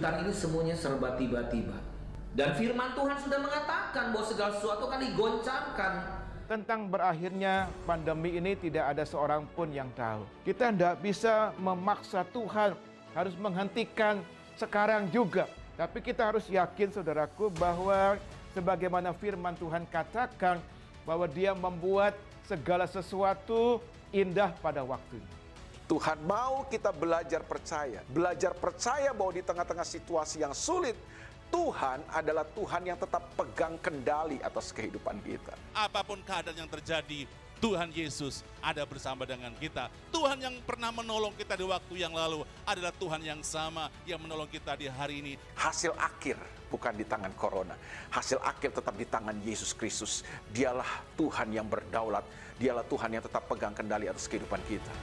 kejutan ini semuanya serba tiba-tiba. Dan firman Tuhan sudah mengatakan bahwa segala sesuatu akan digoncangkan. Tentang berakhirnya pandemi ini tidak ada seorang pun yang tahu. Kita tidak bisa memaksa Tuhan harus menghentikan sekarang juga. Tapi kita harus yakin, saudaraku, bahwa sebagaimana firman Tuhan katakan bahwa Dia membuat segala sesuatu indah pada waktunya. Tuhan mau kita belajar percaya bahwa di tengah-tengah situasi yang sulit, Tuhan adalah Tuhan yang tetap pegang kendali atas kehidupan kita. Apapun keadaan yang terjadi, Tuhan Yesus ada bersama dengan kita. Tuhan yang pernah menolong kita di waktu yang lalu adalah Tuhan yang sama yang menolong kita di hari ini. Hasil akhir bukan di tangan corona. Hasil akhir tetap di tangan Yesus Kristus. Dialah Tuhan yang berdaulat. Dialah Tuhan yang tetap pegang kendali atas kehidupan kita.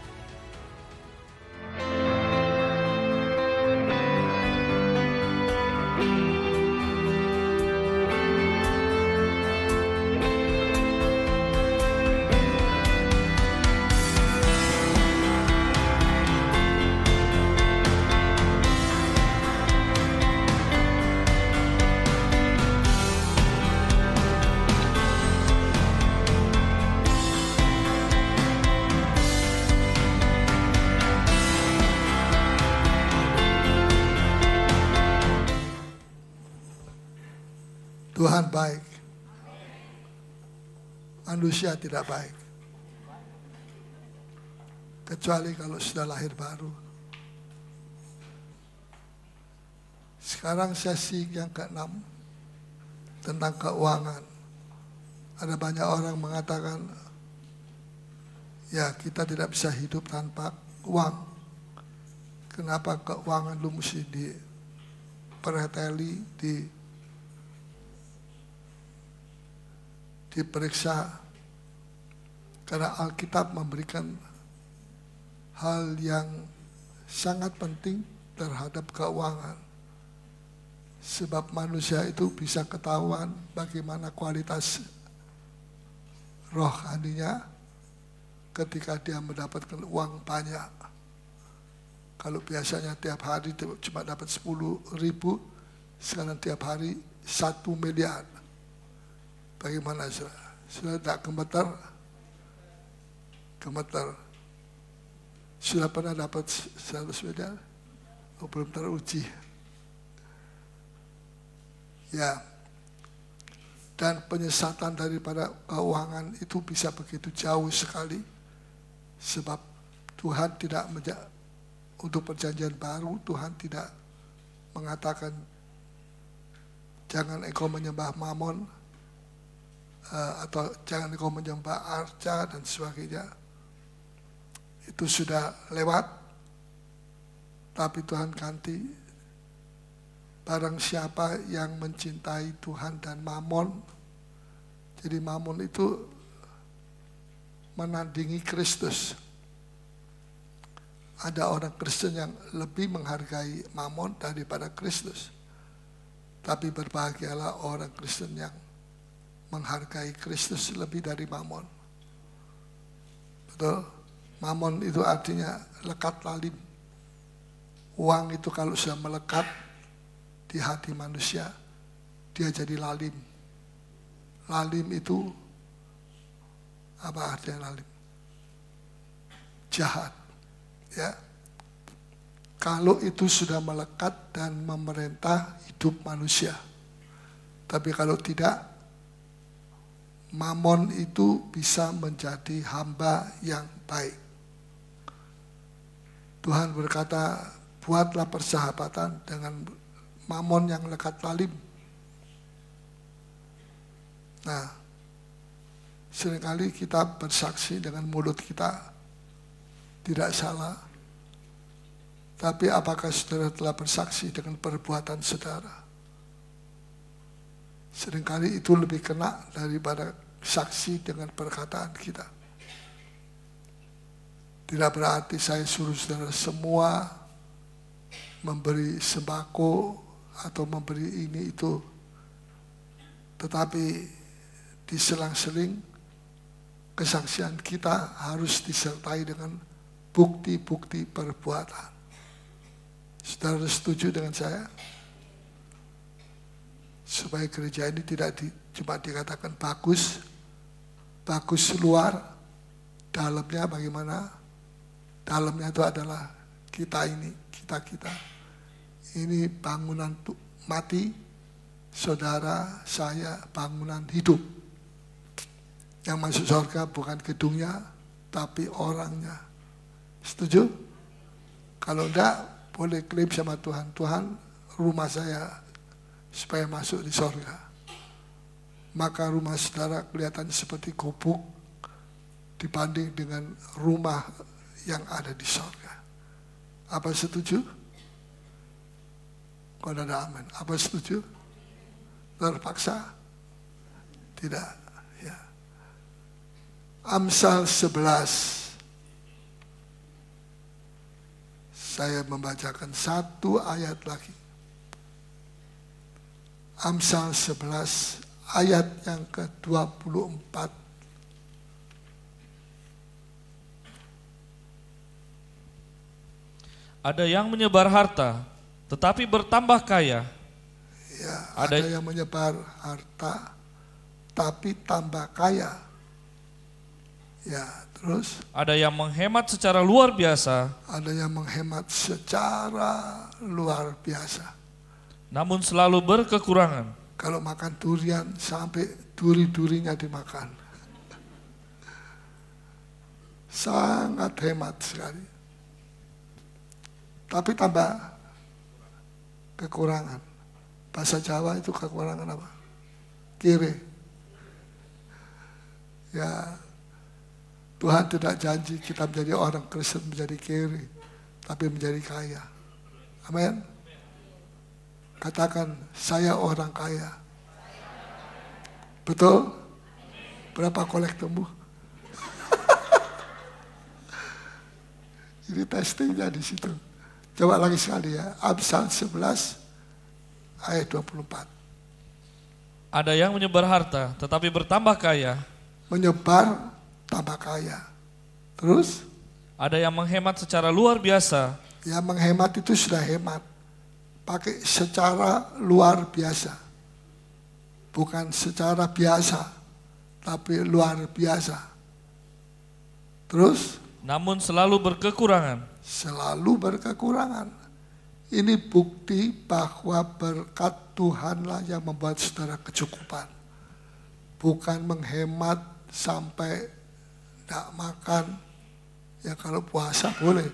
Tuhan baik, manusia tidak baik, kecuali kalau sudah lahir baru. Sekarang sesi yang ke-6 tentang keuangan. Ada banyak orang mengatakan, ya kita tidak bisa hidup tanpa uang. Kenapa keuangan lu mesti diperhateli, diperiksa? Karena Alkitab memberikan hal yang sangat penting terhadap keuangan. Sebab manusia itu bisa ketahuan bagaimana kualitas rohaninya ketika dia mendapatkan uang banyak. Kalau biasanya tiap hari cuma dapat 10.000, sekarang tiap hari 1 miliar. Bagaimana sudah tak gemetar? Gemetar. Sudah pernah dapat 100 miliar? Oh, belum teruji. Ya. Dan penyesatan daripada keuangan itu bisa begitu jauh sekali. Sebab Tuhan tidak untuk perjanjian baru, Tuhan tidak mengatakan jangan engkau menyembah Mamon, atau jangan engkau menyembah arca dan sebagainya. Itu sudah lewat. Tapi Tuhan ganti, barang siapa yang mencintai Tuhan dan Mamon. Jadi Mamon itu menandingi Kristus. Ada orang Kristen yang lebih menghargai Mamon daripada Kristus. Tapi berbahagialah orang Kristen yang menghargai Kristus lebih dari Mamon. Betul? Mamon itu artinya lekat lalim. Uang itu kalau sudah melekat di hati manusia, dia jadi lalim. Lalim itu apa artinya lalim? Jahat. Ya. Kalau itu sudah melekat dan memerintah hidup manusia. Tapi kalau tidak, Mamon itu bisa menjadi hamba yang baik. Tuhan berkata, buatlah persahabatan dengan Mamon yang lekat lalim. Nah, seringkali kita bersaksi dengan mulut kita, tidak salah. Tapi apakah saudara telah bersaksi dengan perbuatan saudara? Seringkali itu lebih kena daripada saksi dengan perkataan kita. Tidak berarti saya suruh saudara semua memberi sembako atau memberi ini itu. Tetapi diselang-seling kesaksian kita harus disertai dengan bukti-bukti perbuatan. Saudara setuju dengan saya? Supaya gereja ini tidak cuma dikatakan bagus, bagus luar, dalamnya bagaimana? Dalamnya itu adalah kita ini, kita. Ini bangunan mati, saudara, saya bangunan hidup. Yang masuk surga bukan gedungnya, tapi orangnya. Setuju? Kalau enggak, boleh klaim sama Tuhan. Tuhan, rumah saya supaya masuk di surga. Maka rumah saudara kelihatan seperti gubuk dibanding dengan rumah yang ada di surga. Apa setuju? Kalau ada amin. Apa setuju? Terpaksa? Tidak. Ya. Amsal 11. Saya membacakan satu ayat lagi. Amsal 11 ayat yang ke-24. Ada yang menyebar harta, tetapi bertambah kaya. Ya, ada yang menyebar harta, tapi tambah kaya. Ya, terus? Ada yang menghemat secara luar biasa. Ada yang menghemat secara luar biasa. Namun selalu berkekurangan. Kalau makan durian sampai duri-durinya dimakan. Sangat hemat sekali. Tapi tambah kekurangan. Bahasa Jawa itu kekurangan apa? Kiri. Ya, Tuhan tidak janji kita menjadi orang Kristen menjadi kiri, tapi menjadi kaya. Amin. Katakan, saya orang kaya. Betul? Berapa kolektormu? Ini testingnya di situ. Coba lagi sekali ya. Amsal 11 ayat 24. Ada yang menyebar harta, tetapi bertambah kaya. Menyebar, tambah kaya. Terus? Ada yang menghemat secara luar biasa. Yang menghemat itu sudah hemat. Pakai secara luar biasa. Bukan secara biasa, tapi luar biasa. Terus? Namun selalu berkekurangan. Selalu berkekurangan. Ini bukti bahwa berkat Tuhanlah yang membuat saudara kecukupan. Bukan menghemat sampai tidak makan. Ya kalau puasa boleh.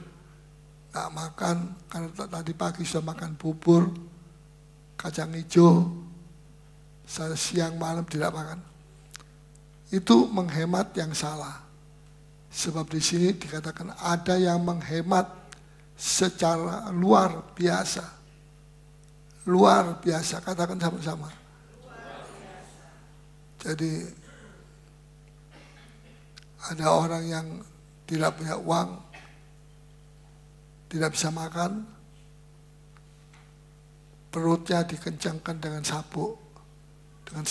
Tidak makan, karena tadi pagi sudah makan bubur, kacang hijau, siang malam tidak makan. Itu menghemat yang salah. Sebab di sini dikatakan ada yang menghemat secara luar biasa. Luar biasa, katakan sama-sama. Jadi ada orang yang tidak punya uang, tidak bisa makan, perutnya dikencangkan dengan sabuk, dengan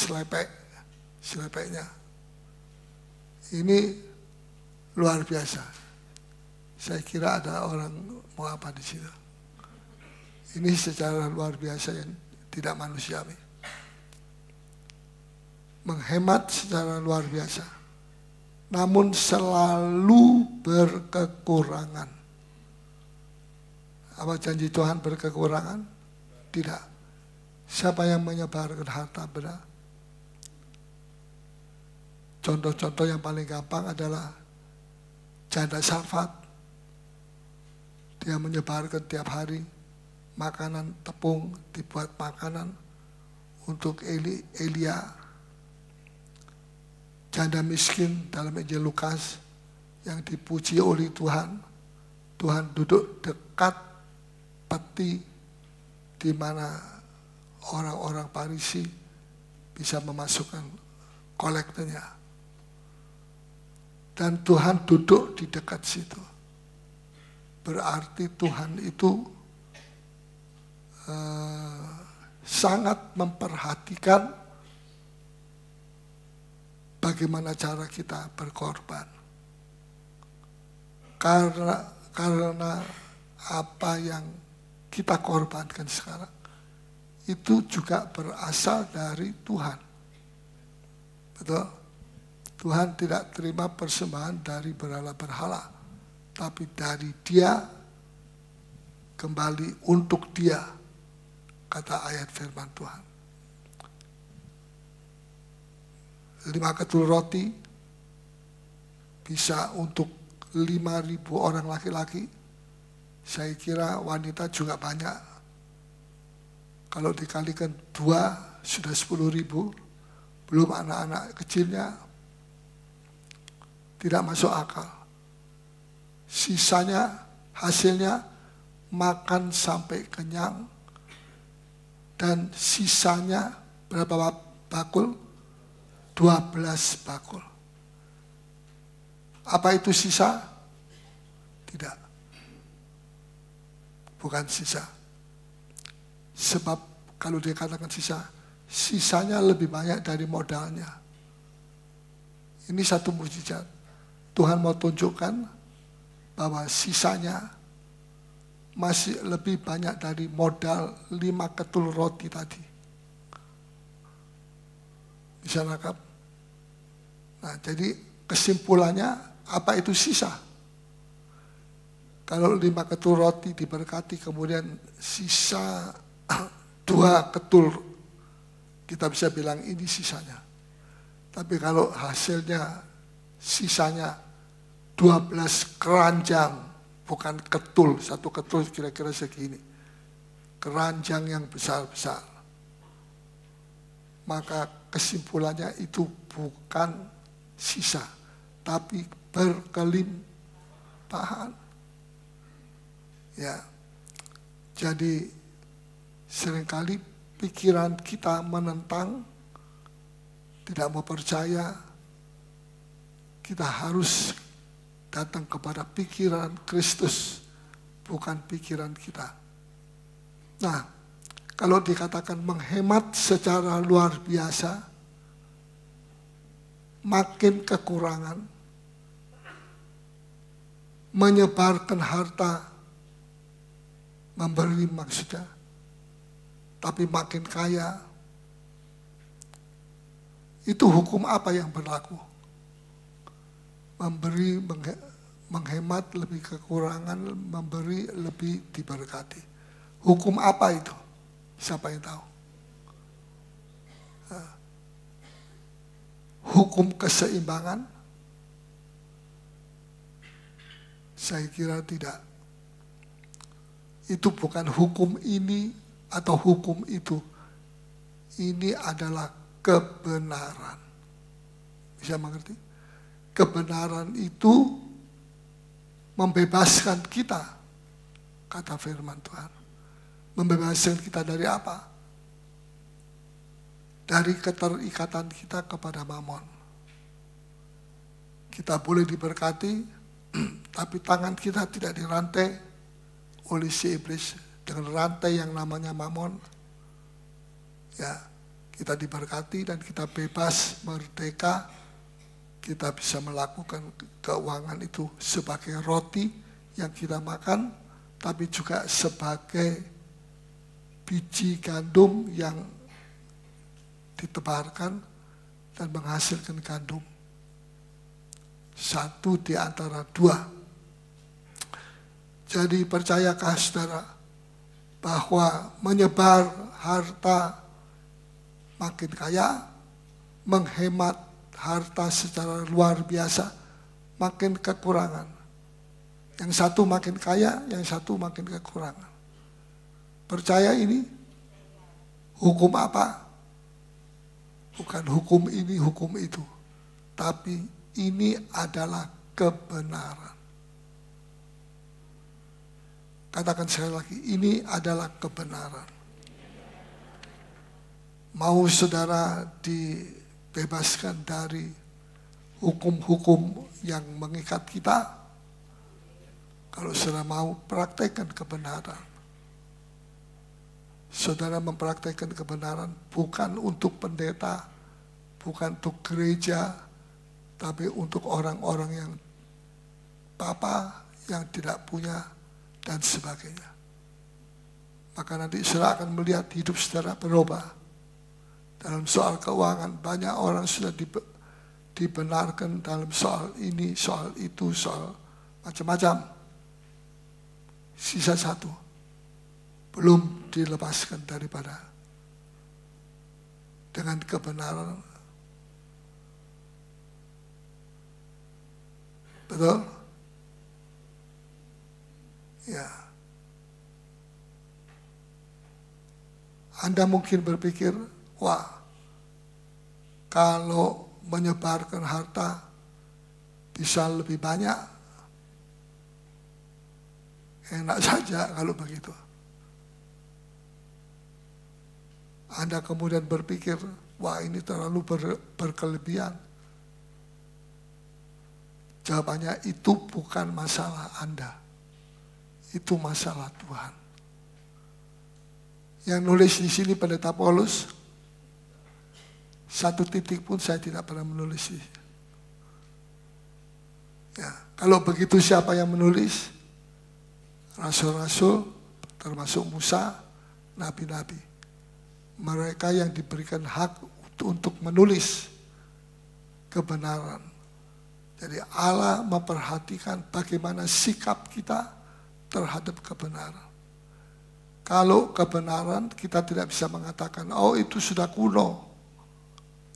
selepeknya. Ini luar biasa. Saya kira ada orang mau apa di situ. Ini secara luar biasa yang tidak manusiawi. Menghemat secara luar biasa. Namun selalu berkekurangan. Apa janji Tuhan berkekurangan? Tidak. Siapa yang menyebarkan harta benar? Contoh-contoh yang paling gampang adalah janda Sarfat. Dia menyebarkan tiap hari makanan tepung, dibuat makanan untuk Elia. Janda miskin dalam Injil Lukas yang dipuji oleh Tuhan. Tuhan duduk dekat peti di mana orang-orang Farisi bisa memasukkan kolektornya. Dan Tuhan duduk di dekat situ. Berarti Tuhan itu sangat memperhatikan bagaimana cara kita berkorban. Karena apa yang kita korbankan sekarang, itu juga berasal dari Tuhan. Betul? Tuhan tidak terima persembahan dari berhala-berhala, tapi dari Dia, kembali untuk Dia, kata ayat firman Tuhan. 5 ketul roti bisa untuk 5.000 orang laki-laki. Saya kira wanita juga banyak. Kalau dikalikan 2 sudah 10.000, belum anak-anak kecilnya, tidak masuk akal. Sisanya, hasilnya makan sampai kenyang, dan sisanya berapa bakul? 12 bakul. Apa itu sisa? Tidak. Bukan sisa. Sebab kalau dikatakan sisa, sisanya lebih banyak dari modalnya. Ini satu mukjizat. Tuhan mau tunjukkan bahwa sisanya masih lebih banyak dari modal 5 ketul roti tadi. Bisa nangkap? Nah, jadi kesimpulannya, apa itu sisa? Kalau 5 ketul roti diberkati, kemudian sisa 2 ketul, kita bisa bilang ini sisanya. Tapi kalau hasilnya, sisanya 12 keranjang, bukan ketul, 1 ketul kira-kira segini. Keranjang yang besar-besar. Maka kesimpulannya itu bukan sisa, tapi berkelimpahan. Ya, jadi seringkali pikiran kita menentang, tidak mau percaya. Kita harus datang kepada pikiran Kristus, bukan pikiran kita. Nah, kalau dikatakan menghemat secara luar biasa, makin kekurangan, menyebarkan harta, memberi maksudnya, tapi makin kaya, itu hukum apa yang berlaku? Memberi, menghemat lebih kekurangan, memberi lebih diberkati. Hukum apa itu? Siapa yang tahu? Hukum keseimbangan? Saya kira tidak. Itu bukan hukum ini atau hukum itu. Ini adalah kebenaran. Bisa mengerti? Kebenaran itu membebaskan kita, kata firman Tuhan. Membebaskan kita dari apa? Dari keterikatan kita kepada Mamon. Kita boleh diberkati, tapi tangan kita tidak dirantai oleh si iblis dengan rantai yang namanya Mamon. Ya, kita diberkati dan kita bebas, merdeka. Kita bisa melakukan keuangan itu sebagai roti yang kita makan, tapi juga sebagai biji gandum yang ditebarkan dan menghasilkan gandum. Satu di antara dua. Jadi percayakah saudara bahwa menyebar harta makin kaya, menghemat harta secara luar biasa, makin kekurangan. Yang satu makin kaya, yang satu makin kekurangan. Percaya ini? Hukum apa? Bukan hukum ini, hukum itu. Tapi ini adalah kebenaran. Katakan sekali lagi, ini adalah kebenaran. Mau saudara dibebaskan dari hukum-hukum yang mengikat kita? Kalau saudara mau, praktekkan kebenaran. Saudara mempraktekkan kebenaran bukan untuk pendeta, bukan untuk gereja, tapi untuk orang-orang yang papa, yang tidak punya, dan sebagainya. maka nanti saudara akan melihat hidup saudara berubah. Dalam soal keuangan, banyak orang sudah dibenarkan dalam soal ini, soal itu, soal macam-macam. Sisa satu, belum dilepaskan daripada dengan kebenaran. Betul? Ya. Anda mungkin berpikir, wah, kalau menyebarkan harta bisa lebih banyak, enak saja kalau begitu. Anda kemudian berpikir, wah ini terlalu berkelebihan. Jawabannya itu bukan masalah Anda, itu masalah Tuhan. Yang nulis di sini Pendeta Paulus, satu titik pun saya tidak pernah menulis. Ya, kalau begitu siapa yang menulis? Rasul-rasul, termasuk Musa, nabi-nabi. Mereka yang diberikan hak untuk menulis kebenaran. Jadi Allah memperhatikan bagaimana sikap kita terhadap kebenaran. Kalau kebenaran kita tidak bisa mengatakan, oh itu sudah kuno.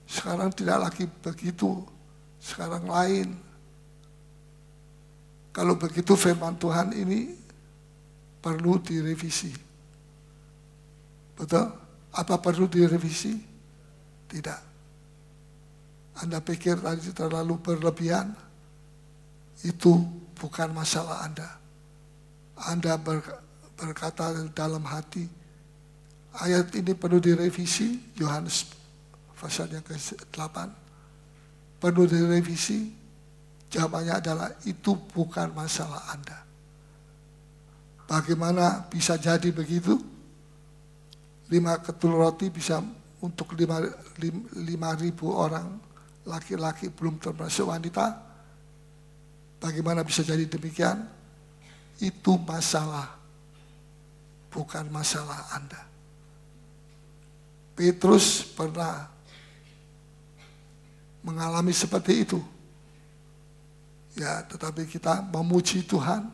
Sekarang tidak lagi begitu, sekarang lain. Kalau begitu firman Tuhan ini perlu direvisi. Betul? Apa perlu direvisi? Tidak. Anda pikir tadi terlalu berlebihan? Itu bukan masalah Anda. Anda berkata dalam hati, ayat ini perlu direvisi, Yohanes pasal yang ke-8, perlu direvisi. Jawabannya adalah itu bukan masalah Anda. Bagaimana bisa jadi begitu? 5 ketul roti bisa untuk 5.000 orang laki-laki, belum termasuk wanita. Bagaimana bisa jadi demikian? Itu masalah, bukan masalah Anda. Petrus pernah mengalami seperti itu. Ya, tetapi kita memuji Tuhan,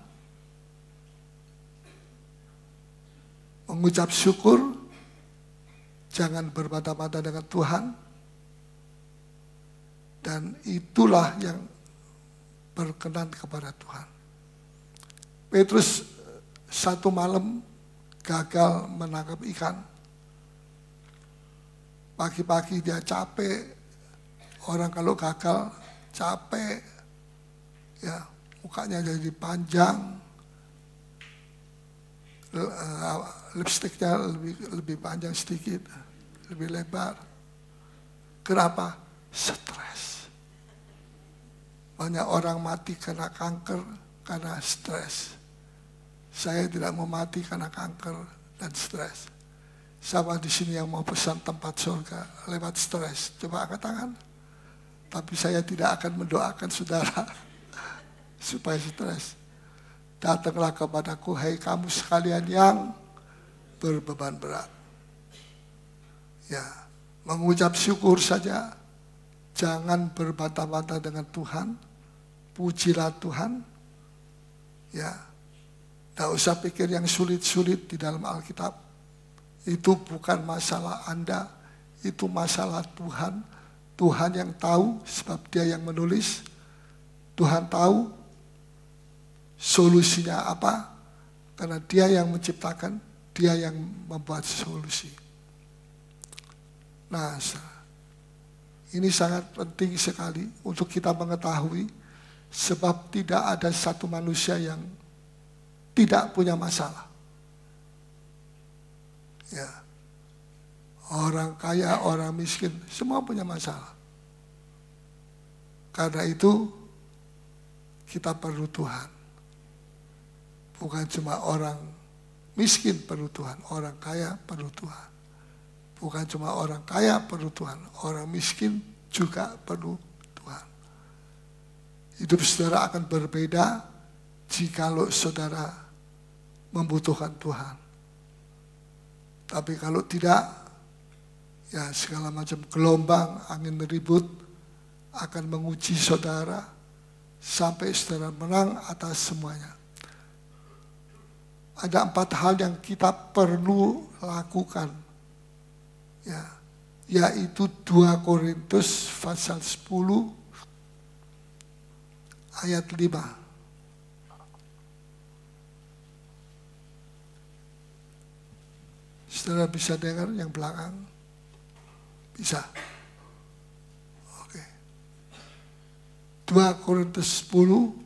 mengucap syukur, jangan berbantah-bantah dengan Tuhan, dan itulah yang berkenan kepada Tuhan. Petrus satu malam gagal menangkap ikan. Pagi-pagi dia capek. Orang kalau gagal capek, ya mukanya jadi panjang, lipstiknya lebih panjang sedikit, lebih lebar. Kenapa? Stres. Banyak orang mati karena kanker, karena stres. Saya tidak mau mati karena kanker dan stres. Siapa di sini yang mau pesan tempat surga lewat stres? Coba angkat tangan. Tapi saya tidak akan mendoakan saudara supaya stres. Datanglah kepadaku, hai kamu sekalian yang berbeban berat. Ya, mengucap syukur saja. Jangan berbantah-bantah dengan Tuhan. Pujilah Tuhan. Ya, tidak usah pikir yang sulit-sulit di dalam Alkitab. Itu bukan masalah Anda, itu masalah Tuhan. Tuhan yang tahu, sebab Dia yang menulis. Tuhan tahu solusinya apa, karena Dia yang menciptakan, Dia yang membuat solusi. Nah, ini sangat penting sekali untuk kita mengetahui, sebab tidak ada satu manusia yang tidak punya masalah. Ya. Orang kaya, orang miskin, semua punya masalah. Karena itu, kita perlu Tuhan. Bukan cuma orang miskin perlu Tuhan, orang kaya perlu Tuhan. Bukan cuma orang kaya perlu Tuhan, orang miskin juga perlu Tuhan. Hidup saudara akan berbeda jikalau saudara membutuhkan Tuhan. Tapi kalau tidak, ya segala macam gelombang, angin ribut akan menguji saudara sampai saudara menang atas semuanya. Ada 4 hal yang kita perlu lakukan, ya, yaitu 2 Korintus pasal 10 ayat 5. Saudara bisa dengar yang belakang? Bisa? Oke. 2 Korintus 10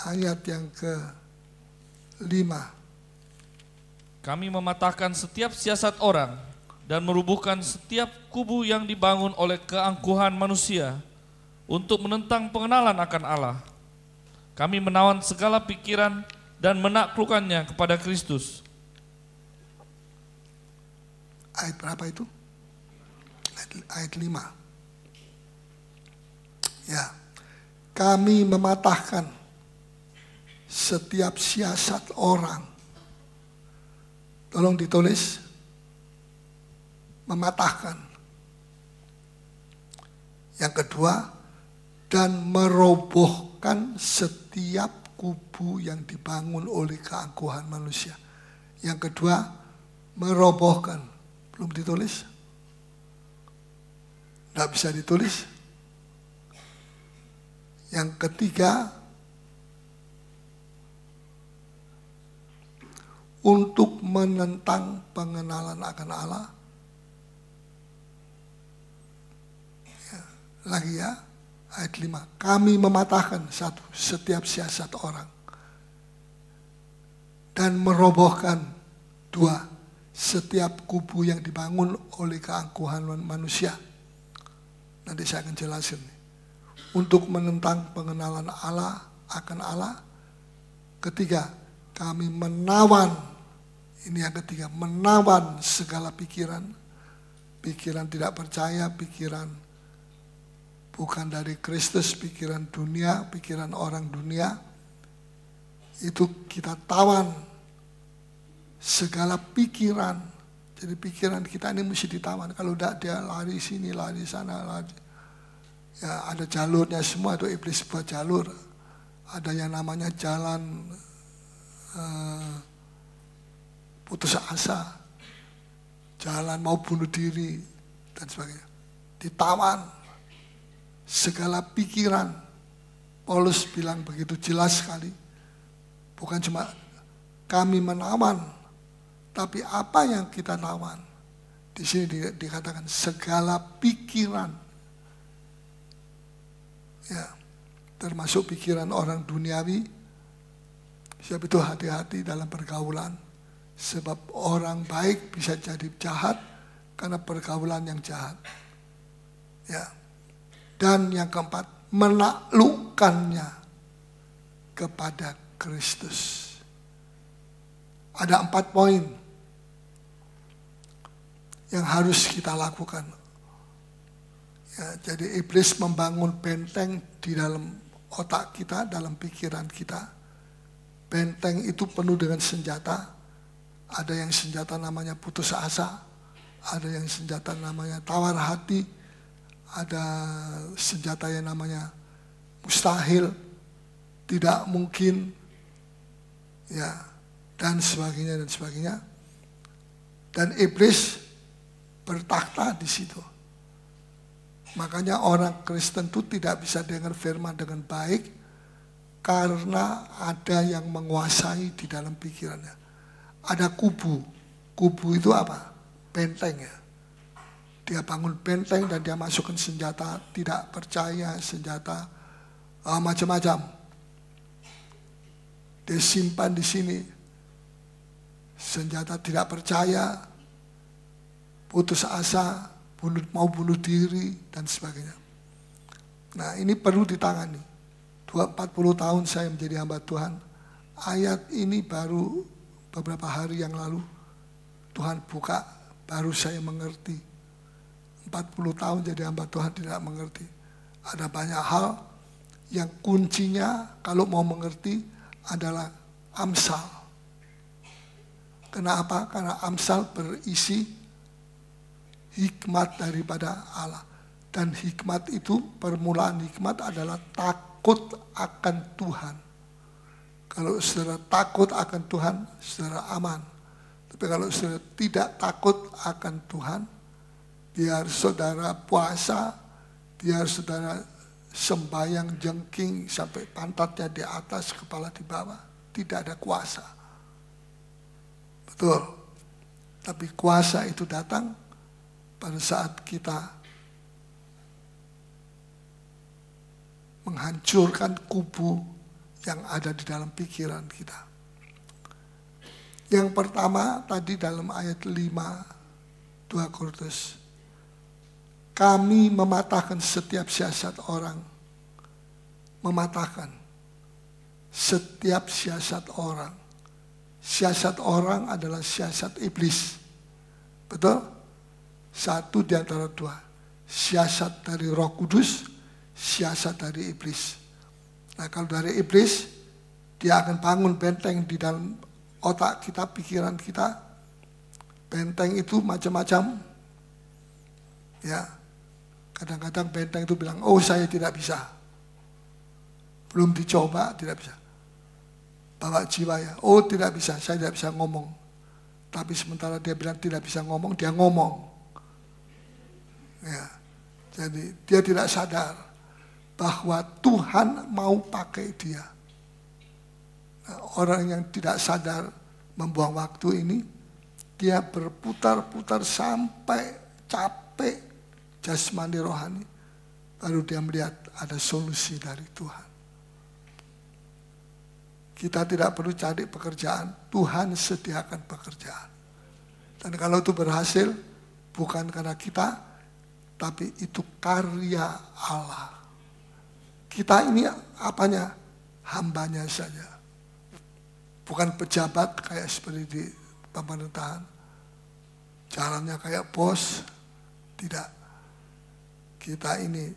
ayat yang ke-5. Kami mematahkan setiap siasat orang dan merubuhkan setiap kubu yang dibangun oleh keangkuhan manusia untuk menentang pengenalan akan Allah. Kami menawan segala pikiran dan menaklukkannya kepada Kristus. Ayat berapa itu? Ayat 5. Ya. Kami mematahkan setiap siasat orang. Tolong ditulis. Mematahkan. Yang kedua, dan merobohkan setiap kubu yang dibangun oleh keangkuhan manusia. Yang kedua, merobohkan. Belum ditulis? Tidak bisa ditulis. Yang ketiga, untuk menentang pengenalan akan Allah. Ya, lagi ya, ayat 5. Kami mematahkan setiap siasat orang. Dan merobohkan 2, setiap kubu yang dibangun oleh keangkuhan manusia. Nanti saya akan jelasin. Untuk menentang pengenalan Allah akan Allah. Ketiga, kami menawan. Ini yang ketiga, menawan segala pikiran. Pikiran tidak percaya, pikiran bukan dari Kristus, pikiran dunia, pikiran orang dunia. Itu kita tawan. Segala pikiran. Jadi pikiran kita ini mesti ditawan. Kalau tidak dia lari sini, lari sana, lari. Ya ada jalurnya semua, itu iblis buat jalur. Ada yang namanya jalan putus asa, jalan mau bunuh diri, dan sebagainya. Ditawan segala pikiran. Paulus bilang begitu jelas sekali. Bukan cuma kami menawan, tapi apa yang kita tawan. Di sini dikatakan segala pikiran. Ya, termasuk pikiran orang duniawi. Sebab itu hati-hati dalam pergaulan. Sebab orang baik bisa jadi jahat karena pergaulan yang jahat. Ya. Dan yang keempat, menaklukkannya kepada Kristus. Ada 4 poin yang harus kita lakukan. Ya, jadi iblis membangun benteng di dalam otak kita, dalam pikiran kita. Benteng itu penuh dengan senjata. Ada yang senjata namanya putus asa. Ada yang senjata namanya tawar hati. Ada senjata yang namanya mustahil. Tidak mungkin. Ya, dan sebagainya dan sebagainya. Dan iblis bertakhta di situ. Makanya orang Kristen itu tidak bisa dengar firman dengan baik. Karena ada yang menguasai di dalam pikirannya. Ada kubu. Kubu itu apa? Benteng ya. Dia bangun benteng dan dia masukkan senjata tidak percaya, senjata macam-macam. Dia simpan di sini. Senjata tidak percaya, putus asa, mau bunuh diri, dan sebagainya. Nah ini perlu ditangani. 40 tahun saya menjadi hamba Tuhan. Ayat ini baru beberapa hari yang lalu Tuhan buka, baru saya mengerti. 40 tahun jadi hamba Tuhan tidak mengerti. Ada banyak hal yang kuncinya kalau mau mengerti adalah Amsal. Kenapa? Karena Amsal berisi hikmat daripada Allah. Dan hikmat itu, permulaan hikmat adalah takut akan Tuhan. Kalau saudara takut akan Tuhan, saudara aman. Tapi kalau saudara tidak takut akan Tuhan, biar saudara puasa, biar saudara sembahyang jengking sampai pantatnya di atas, kepala di bawah, tidak ada kuasa. Betul. Tapi kuasa itu datang pada saat kita menghancurkan kubu yang ada di dalam pikiran kita. Yang pertama tadi dalam ayat 5 2 Korintus, kami mematahkan setiap siasat orang. Mematahkan setiap siasat orang. Siasat orang adalah siasat iblis. Betul? Satu di antara dua. Siasat dari Roh Kudus, siasat dari iblis. Nah, kalau dari iblis, dia akan bangun benteng di dalam otak kita, pikiran kita. Benteng itu macam-macam. Ya, kadang-kadang benteng itu bilang, oh saya tidak bisa. Belum dicoba, tidak bisa. Bawa jiwa ya, oh tidak bisa, saya tidak bisa ngomong. Tapi sementara dia bilang tidak bisa ngomong, dia ngomong. Ya, jadi dia tidak sadar bahwa Tuhan mau pakai dia. Nah, orang yang tidak sadar membuang waktu ini, dia berputar-putar sampai capek jasmani rohani, baru dia melihat ada solusi dari Tuhan. Kita tidak perlu cari pekerjaan, Tuhan sediakan pekerjaan. Dan kalau itu berhasil, bukan karena kita, tapi itu karya Allah. Kita ini apanya? Hambanya saja. Bukan pejabat kayak seperti di pemerintahan. Jalannya kayak bos. Tidak. Kita ini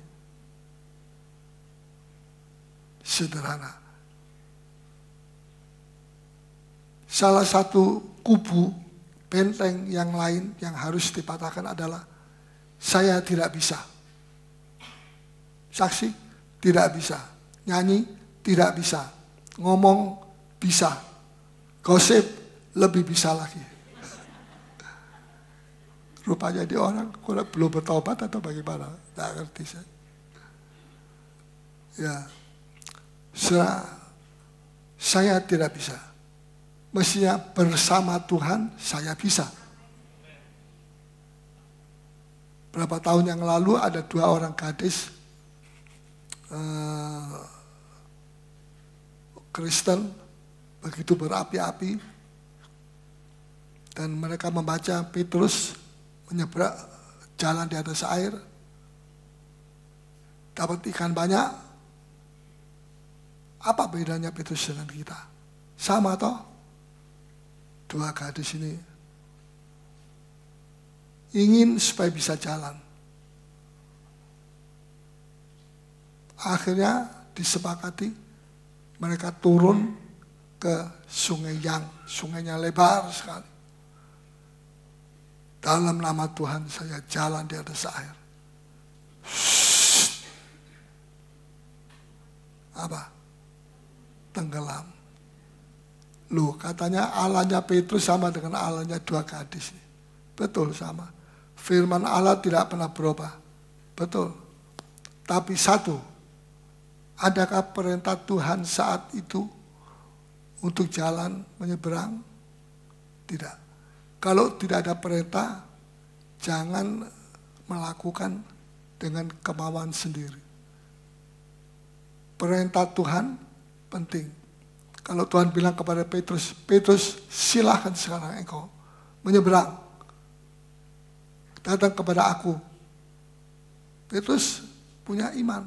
sederhana. Salah satu kubu benteng yang lain yang harus dipatahkan adalah saya tidak bisa. Saksi, tidak bisa. Nyanyi, tidak bisa. Ngomong, bisa. Gosip, lebih bisa lagi. Rupanya dia orang belum bertobat atau bagaimana. Tidak ngerti saya. Ya, saya tidak bisa. Mestinya bersama Tuhan saya bisa. Berapa tahun yang lalu ada 2 orang gadis Kristen begitu berapi-api dan mereka membaca Petrus menyeberang jalan di atas air, dapat ikan banyak. Apa bedanya Petrus dengan kita? Sama toh? 2 gadis ini ingin supaya bisa jalan. Akhirnya disepakati mereka turun ke sungai Yang. Sungainya lebar sekali. Dalam nama Tuhan saya jalan di atas air. Apa? Tenggelam. Loh, katanya Allahnya Petrus sama dengan Allahnya 2 gadis. Betul sama. Firman Allah tidak pernah berubah. Betul. Tapi satu, adakah perintah Tuhan saat itu untuk jalan menyeberang? Tidak. Kalau tidak ada perintah, jangan melakukan dengan kemauan sendiri. Perintah Tuhan penting. Kalau Tuhan bilang kepada Petrus, Petrus silahkan sekarang engkau menyeberang. Datang kepada aku. Petrus punya iman.